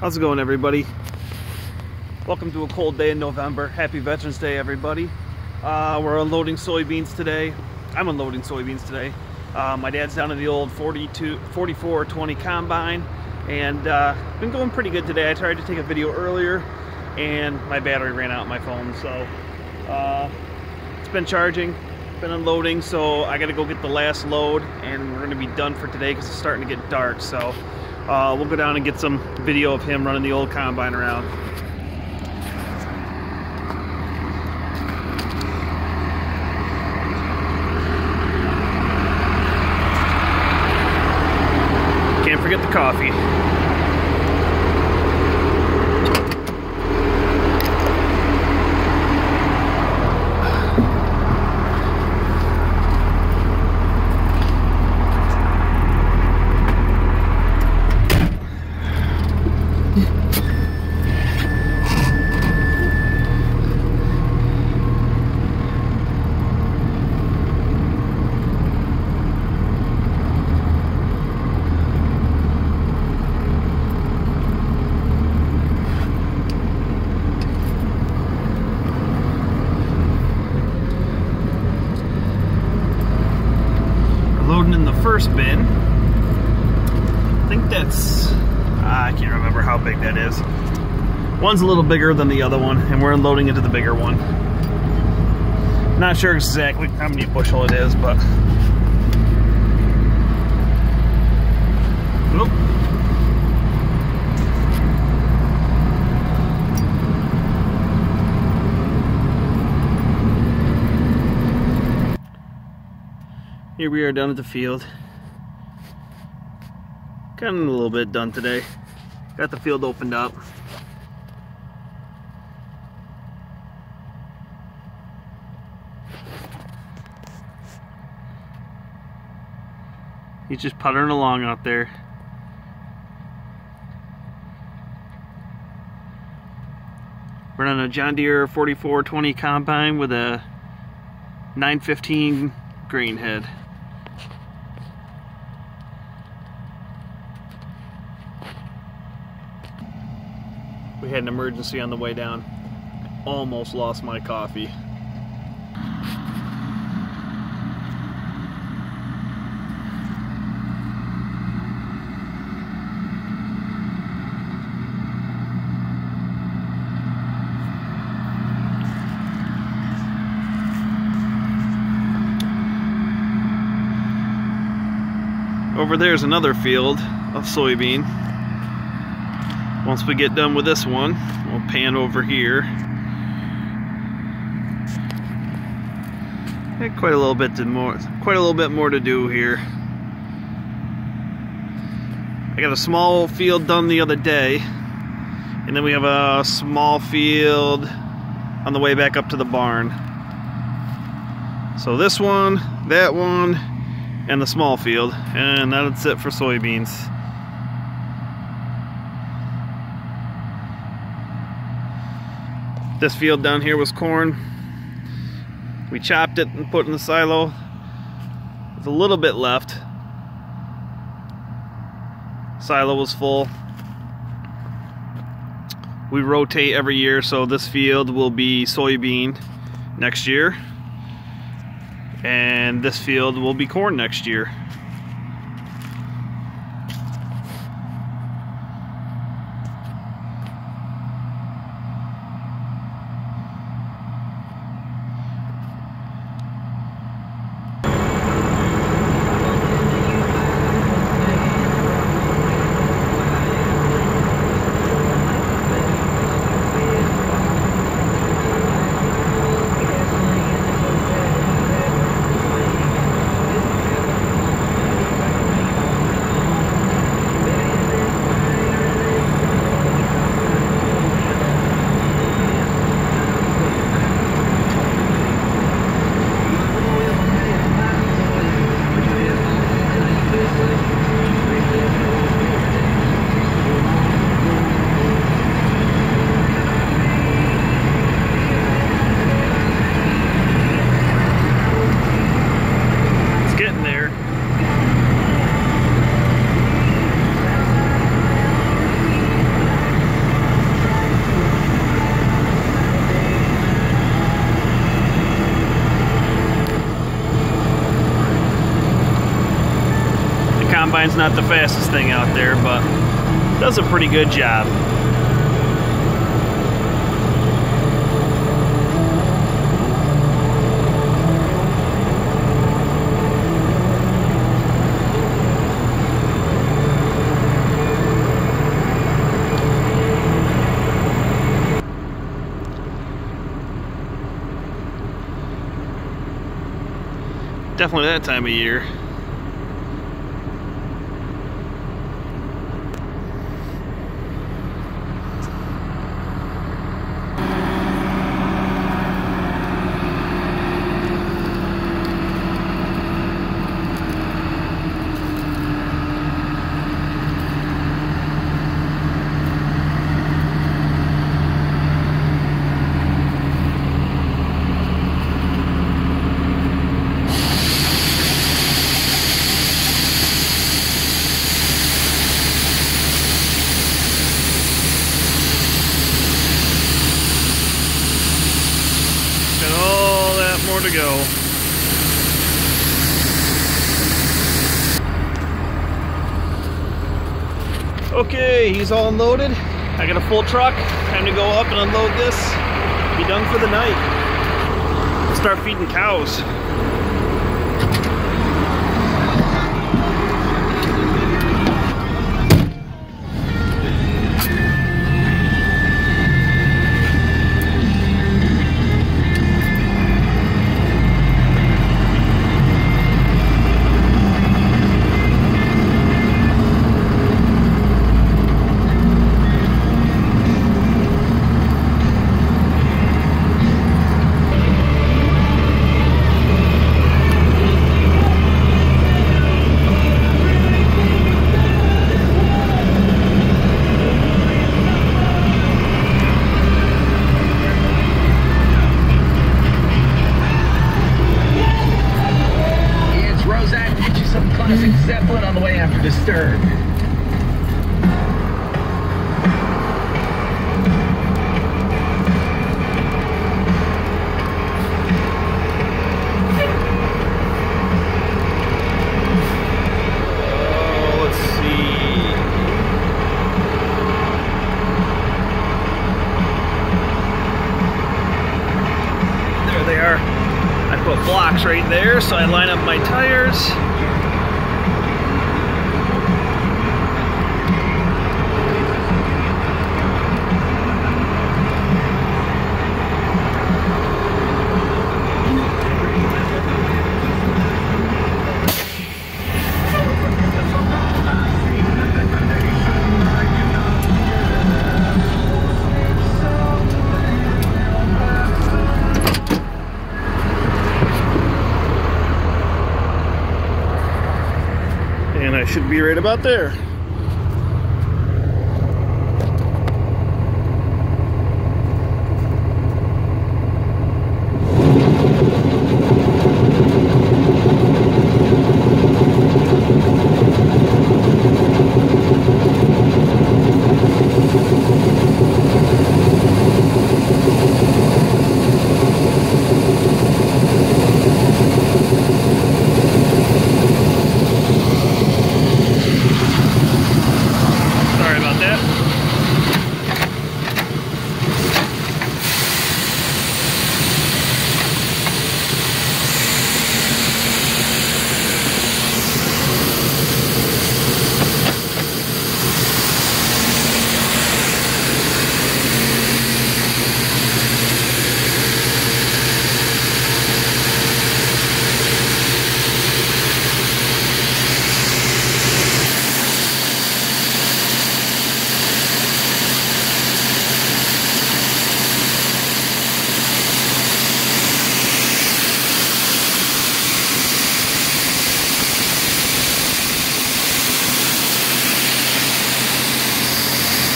How's it going, everybody? Welcome to a cold day in November. Happy Veterans Day, everybody. We're unloading soybeans today. I'm unloading soybeans today. My dad's down in the old 4420 combine, and been going pretty good today. I tried to take a video earlier and my battery ran out on my phone, so it's been charging, been unloading, so I gotta go get the last load and we're gonna be done for today because it's starting to get dark. So we'll go down and get some video of him running the old combine around. Can't forget the coffee. Loading in the first bin. I think that's, I can't remember how big that is. One's a little bigger than the other one, and we're unloading into the bigger one. Not sure exactly how many bushel it is, but nope. Here we are down at the field. Kind of a little bit done today. Got the field opened up. He's just puttering along out there. We're on a John Deere 4420 combine with a 915 grain head. We had an emergency on the way down. Almost lost my coffee. Over there's another field of soybean. Once we get done with this one, we'll pan over here. Quite a little bit more to do here. I got a small field done the other day, and then we have a small field on the way back up to the barn. So this one, that one, and the small field, and that's it for soybeans. This field down here was corn. We chopped it and put it in the silo. There's a little bit left. Silo was full. We rotate every year, so this field will be soybean next year, and this field will be corn next year. combine's not the fastest thing out there, but does a pretty good job. Definitely that time of year. More to go. Okay, he's all unloaded. I got a full truck. Time to go up and unload this. Be done for the night. Start feeding cows. Classic Zeppelin on the way after Disturbed. Let's see. There they are. I put blocks right there, so I line up my tires. And I should be right about there.